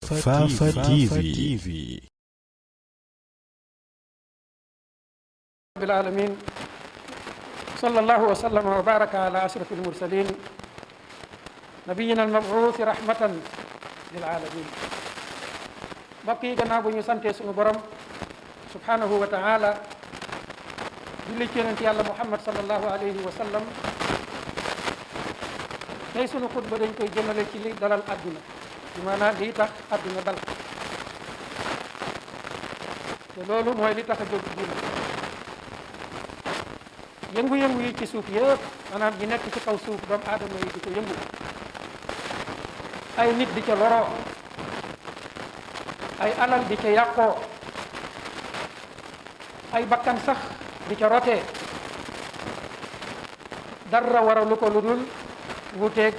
Fafa TV. رب العالمين صلى الله وسلم وبارك على أشرف المرسلين نبينا المبعوث رحمة للعالمين. mbokk yi gannaaw bu ñu sante suñu borom subhanahu wa taala julli ci yonent yàlla Muhammad sallallahu alayhi wa sallam, tey sunu xutba dañ koy jëmale ci li dalal àdduna, bi maanaam lii tax àdduna dal, te loolu mooy li tax a jóg diina. yëngu-yëngu yi ci suuf yëpp, maanaam ñi nekk ci kaw suuf doomu aadama yi di ko yëngu, ay nit di ca loroo, ay alal di ca yàqoo, ay bakkan sax di ca rotee, dara waralu ko lu dul wuuteeg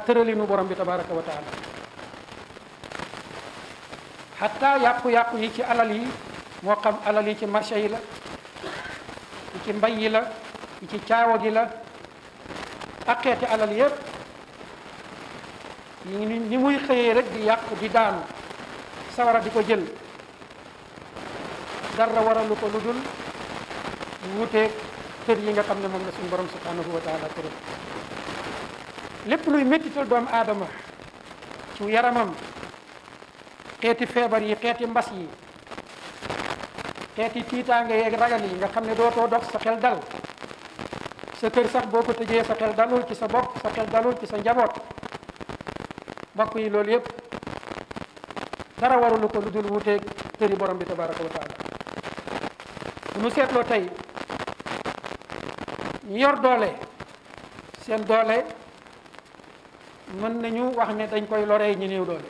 tëralinu borom bi tabaraka wa taala. xataa yàqu-yàqu yi ci alal yi, moo xam alal yi ci marché yi la, yi ci mbay yi la, yi ci caawa gi la, ak xeeti alal yëpp ni muy xëyee rek di yàqu di daanu, sawara di ko jël, dara waralu ko lu dul wuuteeg tër yi nga xam ne moom la suñu borom subhanahu wa taala tëral. lépp luy méttital doomu aadama ci yaramam, xeeti feebar yi, xeeti mbas yi, xeeti tiitaange yeeg ragal yi nga xam ne dootoo dox, sa xel dal, sa kër sax boo ko tëjee sa xel dalul ci sa bopp, sa xel dalul ci sa njaboot. mbokk yi loolu yëpp dara warulu ko lu dul wuuteeg tëri borom bi tabaraka wa taala. bu mu seetloo tey ñu yor doole, seen doole mën nañu wax ne dañ koy loree ñu néew doole,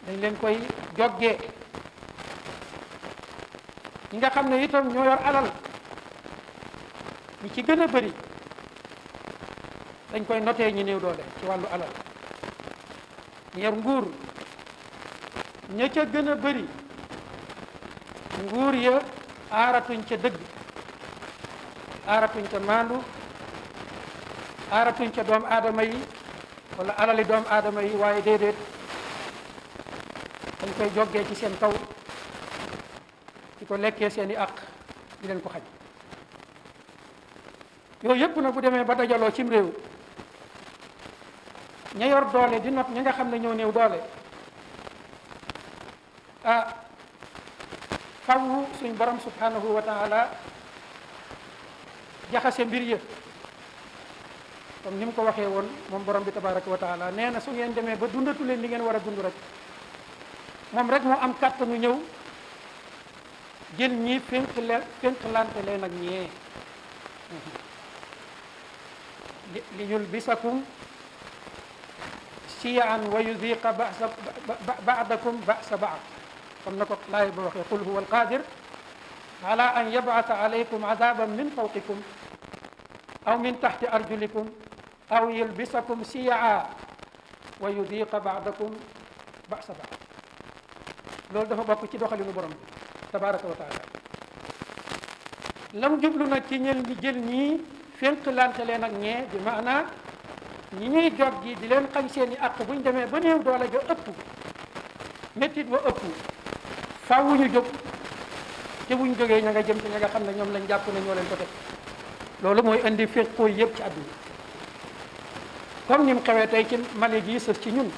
dañ leen koy joggee. ñi nga xam ne itam ñoo yor alal, ñi ci gën a bëri dañ koy notee ñu néew doole ci wàllu alal. ñu yor nguur, ña ca gën a bëri nguur ya aaratuñ ca dëgg, aaratuñ ca maandu, aaratuñ ca doomu aadama yi wala alali doomu aadama yi, waaye déedéet dañ koy joggee ci seen kaw, di ko lekkee seeni àq, di leen ko xañ. yooyu yëpp nag bu demee ba dajaloo cim réew, ña yor doole di not ñi nga xam ne ñoo néew doole, faw suñ borom subhanahu wa taala jaxase mbir ya. comme ni mu ko waxee woon moom borom bi tabaraka wa taala, nee na su ngeen demee ba dundatu leen li ngeen war a dund rek, moom rek moo am kàttanu ñëw jël ñi fénqlante leen ak ñee, li yulbisakum siyaan wa yudiqa ba'dakum ba'sa ba'd, comme na ko laay ba waxee, qul huwa alqadir ala an yab'atha alaykum adaban min fawqikum aw min tahti arjulikum aw yulbisakum siyaa wa yudiqa ba'dakum ba'sa ba'd. loolu dafa bokk ci doxalinu borom bi tabaraka wa taala. lam jublu nag ci ñël ñi jël ñii fénqlante leen ak ñee, bi maanaa ñi ñuy jog gi di leen xañ seeni àq, buñ demee ba néew doole ga ëpp, méttit ba ëpp, faaw ñu jóg, te buñ jógee ña nga jëm ci ña nga xam ne ñoom lañ jàpp ne ñoo leen ko teg. loolu mooy indi féqooy yëpp ci àdduna, comme ni mu xewee tey ci Mali gii sës ci ñun.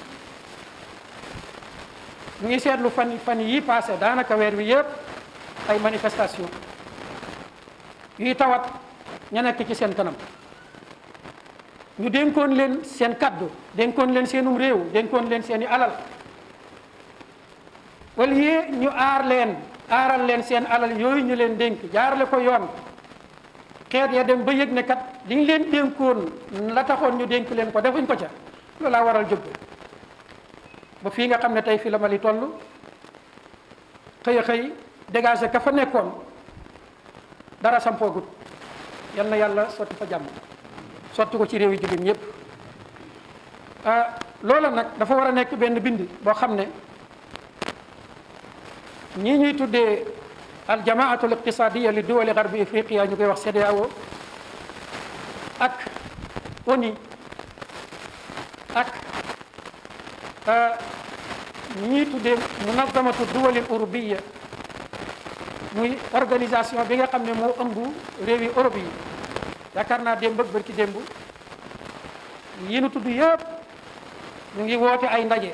ñu ngi seetlu fan yi passé, daanaka weer wi yëpp ay manifestation yuy tawat ña nekk ci seen kanam. ñu dénkoon leen seen kaddu, dénkoon leen seenum réew, dénkoon leen seeni alal, wala yee ñu aaral leen seen alal yooyu ñu leen dénk, jaarale ko yoon. xeet ya dem ba yëg ne kat liñ leen dénkoon la taxoon ñu dénk leen ko defuñ ko ca, loolaa waral jóg ba fii nga xam ne tey fi la Mali toll. xëy a xëy dégagé ka fa nekkoon, dara sampoogut. yal na yàlla sotti fa jàmm, sotti ko ci réew yi jullit ñëpp. loola nag dafa war a nekk benn bind boo xam ne ñii ñuy tuddee al jamaatu al iqtisadiya li duwali garbi afriqiya, ñu koy wax CEDEAO, ak ONU ñii tuddee munazamatu duwalil urubiya muy organisation bi nga xam ne moo ëmb réewi Europe yi yaakaar naa démb ak bërki démb yi nu tudd yëpp ñu ngi woote ay ndaje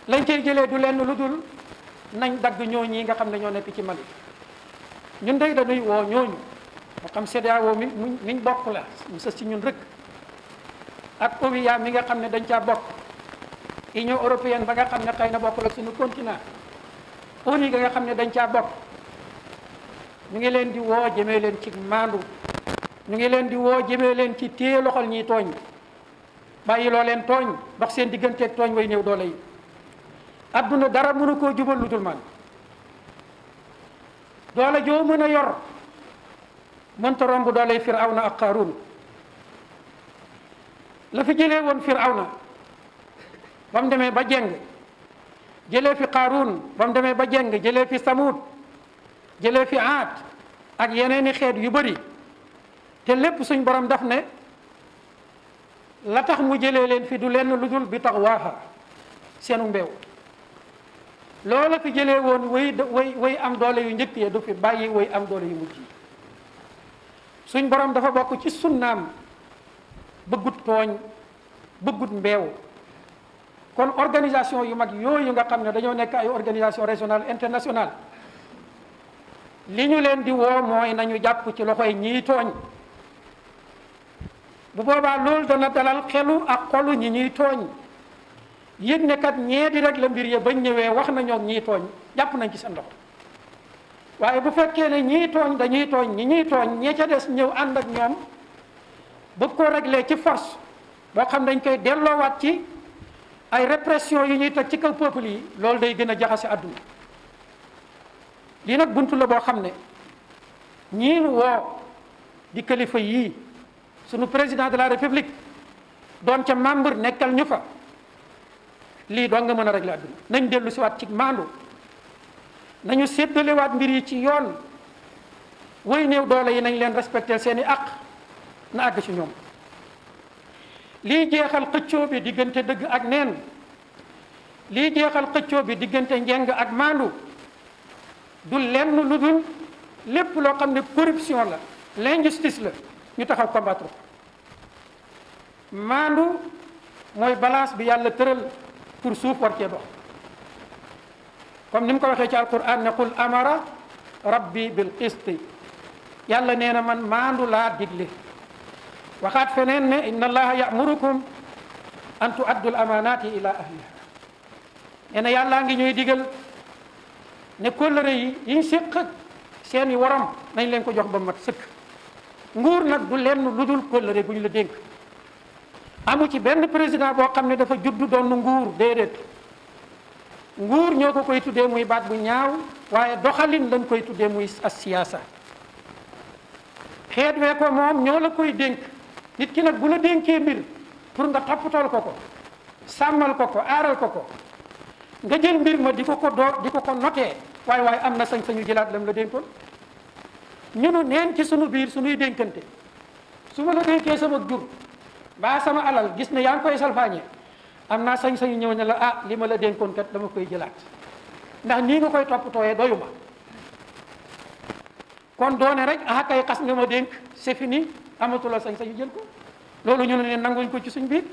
lañ cey jëlee du lenn lu dul nañ dagg ñooñi nga xam ne ñoo nekk ci Mali ñun day dañuy woo ñooñu moo xam CEDEAO miñ bokk la mu sës ci ñun rek ak OUA mi nga xam ne dañ caa bokk Union européenne ba nga xam ne xëy na bokkul ak suñu continent ONU ga nga xam ne dañ caa bokk ñu ngi leen di woo jëmee leen ci maandu ñu ngi leen di woo jëmee leen ci téye loxol ñiy tooñ bàyyi loo leen tooñ dox seen digganteeg tooñ way néew doole yi adduna dara mënu koo jubal lu dul man doole joo mën a yor mënta romb dooley Firawna ak Qaaruun la fi jëlee woon Firawna ba mu demee ba jeng jëlee fi Qaaruun ba mu demee ba jeng jëlee fi Samud jëlee fi Aad ak yeneeni xeet yu bëri te lépp suñ borom daf ne la tax mu jëlee leen fi du lenn lu dul bi tax waaxa seenu mbeew loola fi jëlee woon way am doole yu njëkk yi du fi bàyyi way am doole yu mujj yi suñ borom dafa bokk ci sunnaam bëggut tooñ bëggut mbeew kon organisation yu mag yooyu nga xam ne dañoo nekk ay organisation régionale internationale li ñu leen di woo mooy nañu jàpp ci loxoy ñiy tooñ bu boobaa loolu dana dalal xelu ak xolu ñi ñuy tooñ yëg ne kat ñee di rek la mbir ya bañ ñëwee wax nañoo ñiy tooñ jàpp nañ ci seen loxo waaye bu fekkee ne ñiy tooñ dañuy tooñ ñi ñuy tooñ ñee ca des ñëw ànd ak ñoom bëgg koo régler ci force boo xam dañ koy delloowaat ci ay répression yu ñuy teg ci kaw peuple yi loolu day gën a jaxase àdduna lii nag buntu la boo xam ne ñii nu woo di kilifa yii sunu président de la république doon ca membre nekkal ñu fa lii doon nga mën a régler àdduna nañ dellu si waat ci maandu nañu séddalewaat mbir yi ci yoon way néew doole yi nañ leen respecté seeni àq na àgg ci ñoom lii jeexal xëccoo bi diggante dëgg ak neen lii jeexal xëccoo bi diggante njeng ak maandu du lenn lu dul lépp loo xam ne corruption la l'injustice la ñu taxaw combattre ko maandu mooy balance bi yàlla tëral pour suuf war cee dox comme ni mu ko waxee ci alquran ne qul amara rabbi bil qisti yàlla nee na man maandu laa digle waxaat feneen ne inna allaha yamurukum an tuaddu al amanati ila ahliha nee na yàllaa ngi ñuy digal ne kóllëre yi yiñ séq ak seen i waram nañ leen ko jox ba mat sëkk nguur nag du lenn lu dul kóllëre bu ñu la dénk amu ci benn président boo xam ne dafa juddu doon nguur déedéet nguur ñoo ko koy tuddee muy baat bu ñaaw waaye doxalin lañ koy tuddee muy as siyaasa xeet wee ko moom ñoo la koy dénk nit ki nag bu la dénkee mbir pour nga toppatool ko ko sàmmal ko ko aaral ko ko nga jël mbir ma di ko ko notee waaye am na sañ-sañu jëlaat lam la dénkoon ñunu neen ci sunu biir sunuy dénkante su ma la dénkee sama jur mbaa sama alal gis ne yaa ngi koy salfaañe am naa sañ-sañu ñëw ne la li ma la dénkoon kat dama koy jëlaat ndax nii nga koy toppatooyee doyu ma kon doone rek kay xas nga ma dénk c'est fini amatula sañ-sañu jël ko loolu ñu ne nanguñ ko ci suñ biir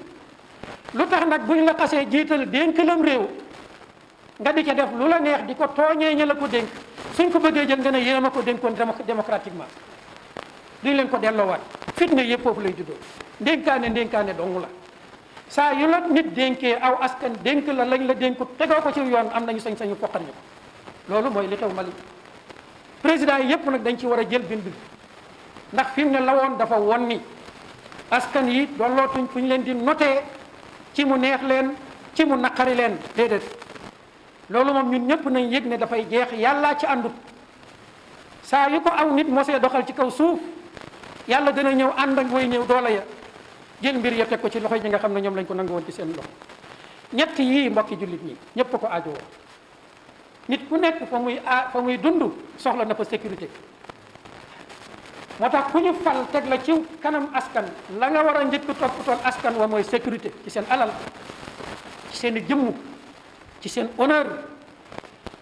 lu tax nag buñ la xasee jiital dénk lam réew nga di ca def lu la neex di ko tooñee ña la ko dénk suñ ko bëggee jël nga ne yéen a ma ko dénkoon démocratiquement duñ leen ko delloowaat fitna yëpp foofu lay juddoo ndénkaane dong la saa yu la nit dénkee aw askan dénk la lañ la dénku tegoo ko ci yoon am nañu sañ-sañu foqal ñu ko loolu mooy li xew Mali président yi yëpp nag dañ ci war a jël bind ndax fi mu ne la woon dafa won ni askan yi dollootuñ fu ñu leen di notee ci mu neex leen ci mu naqari leen déedéet loolu moom ñun ñëpp nañ yëg ne dafay jeex yàllaa ci àndut saa yu ko aw nit mosee doxal ci kaw suuf yàlla dana ñëw ànd ak way ñëw doole ya jël mbir ya teg ko ci loxo yi nga xam ne ñoom lañ ko nangu woon ci seen loxo ñett yii mbokki jullit ñi ñëpp ko aajowoo nit ku nekk fa muy dund soxla na fa sécurité moo tax ku ñu fal teg la ci kanam askan la nga war a njëkk toppatool askan wa mooy sécurité ci seen alal ci seen i jëmm ci seen honneur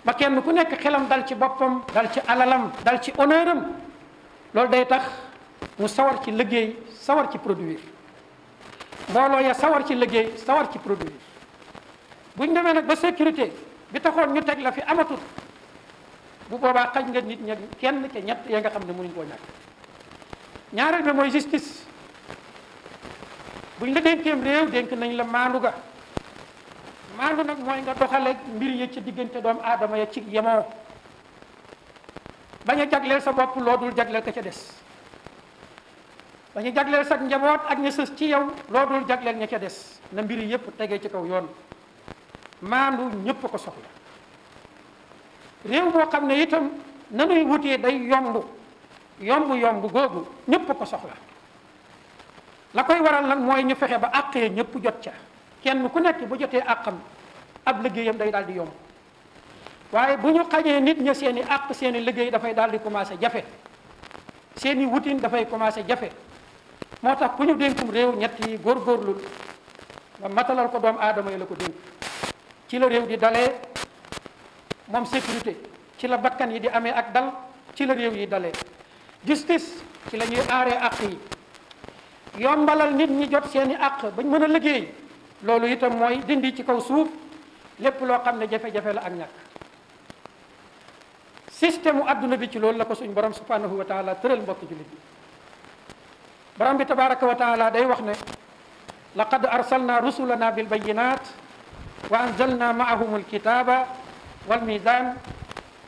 ba kenn ku nekk xelam dal ci boppam dal ci alalam dal ci honneur am loolu day tax mu sawar ci liggéey sawar ci produire mbooloo ya sawar ci liggéey sawar ci produire buñ demee nag ba sécurité bi taxoon ñu teg la fi amatul bu boobaa xañ nga nit ña kenn ca ñett ya nga xam ne mënuñ koo ñàkk ñaareel bi mooy justice buñ la dénkeem réew dénk nañ la maandu ga maandu nag mooy nga doxale mbir yi ci diggante doomu aadama ya ci yemoo bañ a jagleel sa bopp loo dul jagleel ka ca des bañ a jagleel sa njaboot ak ña sës ci yow loo dul jagleel ña ca des na mbir yëpp tegee ci kaw yoon maandu ñëpp ko soxla réew moo xam ne itam nanuy wutee day yomb googu ñëpp ko soxla la koy waral nag mooy ñu fexe ba àqee ñëpp jot ca kenn ku nekk bu jotee àqam ab liggéeyam day daal di yomb waaye bu ñu xañee nit ña seen i àq seen i liggéey dafay daal di commencé jafe seen i wutin dafay commencé jafe moo tax ku ñu dénkum réew ñett yi góorgóorlu ba matalal ko doomu aadama yi la ko dénk ci la réew di dalee moom sécurité ci la bakkan yi di amee ak dal ci la réew yi dalee justice ci la ñuy aaree àq yi yombalal nit ñi jot seeni àq bañ mën a liggéey loolu itam mooy dindi ci kaw suuf lépp loo xam ne jafe-jafe la ak ñàkk système mu adduna bi ci loolu la ko suñ borom subhanahu wa taala tëral mbokki jullit bi borom bi tabaraka wa taala day wax ne laqad arsalna rusulana bil bayinat wa anzalna maahum alkitaba wal mizan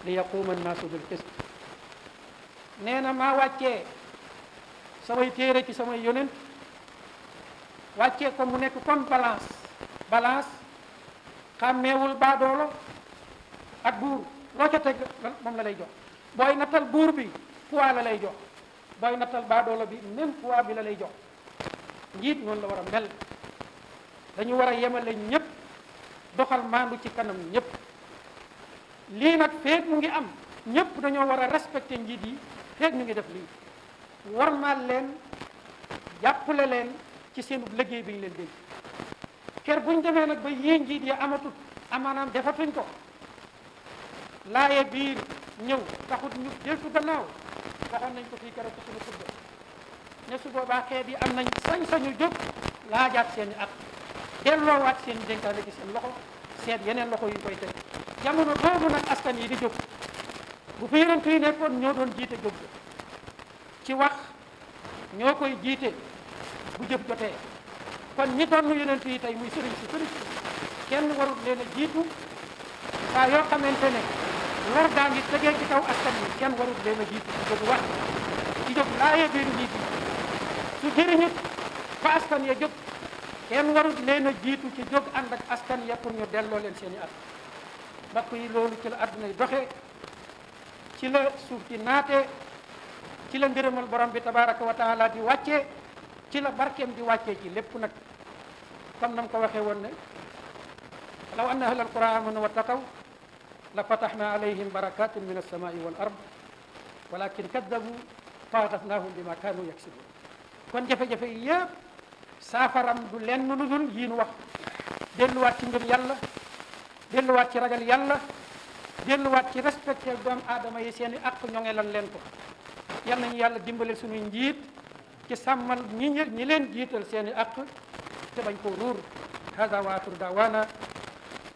li yaquma annaasu bil qist nee na maa wàccee samay téere ci samay yonent wàccee ko mu nekk comme balance xàmmeewul baadoolo ak buur loo ca teg moom la lay jox booy nattal buur bi poids la lay jox booy nattal baadoolo bi même poids bi la lay jox njiit noonu la war a mel dañu war a yemale ñëpp doxal maandu ci kanam ñëpp lii nag feeg mu ngi am ñëpp dañoo war a respecté njiit yi feeg ñu ngi def lii warmaal leen jàppale leen ci seen liggéey bi ñu leen dénk ker buñ demee nag ba yii njiit yi amatut amaanaam defatuñ ko laaye biir ñëw taxut ñu deltu gannaaw waxoon nañ ko fii keroog ci suñu xutba ne su boobaa xeet yi am nañ sañ-sañu jóg laajaat seen i at delloowaat seen i dénkaane ci seen loxo seet yeneen loxo yu koy teg jamono boobu nag askan yi di jóg bu fi yonent yi nekkoon ñoo doon jiite jóg ci wax ñoo koy jiite bu jëf jotee kon ñi doon yonent yi tey muy sëriñ si kenn warul leen a jiitu saa yoo xamante ne lor daa ngi tegee ci kaw askan yi kenn warul leen a jiitu ci jóg wax ci jóg laayee biir njiit yi su jëriñut fa askan ya jóg kenn warul leen a jiitu ci jóg ànd ak askan ya pour ñu delloo leen seen i at mbokk yi loolu ci la àdduna yi doxee ci la suuf ci naatee ci la ngërëmal borom bi tabaraka wa taala di wàccee ci la barkeem di wàccee ci lépp nag comme nam ko waxee woon ne law anna ahlal qura amanu wattaqaw la fatahna alayhim barakatin min alsamai wal ard walakin kaddabu fa axasnahum bima kanu yaksibun kon jafe-jafe yi yëpp saafaram du lenn lu dul yii nu wax delluwaat ci ngëm yàlla delluwaat ci ragal yàlla delluwaat ci respecté doomu aadama yi seen i àq ñoŋelal leen ko yal nañu yàlla dimbale suñuy njiit ci sàmmal ñi leen jiital seen i àq te bañ koo ruur hada wa axiru daawana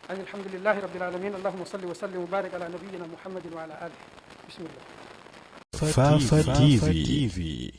an alhamdulillahi rabbil alamin allahumma salli wa sallim wa barik ala nabiyyina muhammadin wa ala alihi bismillah Fafa TV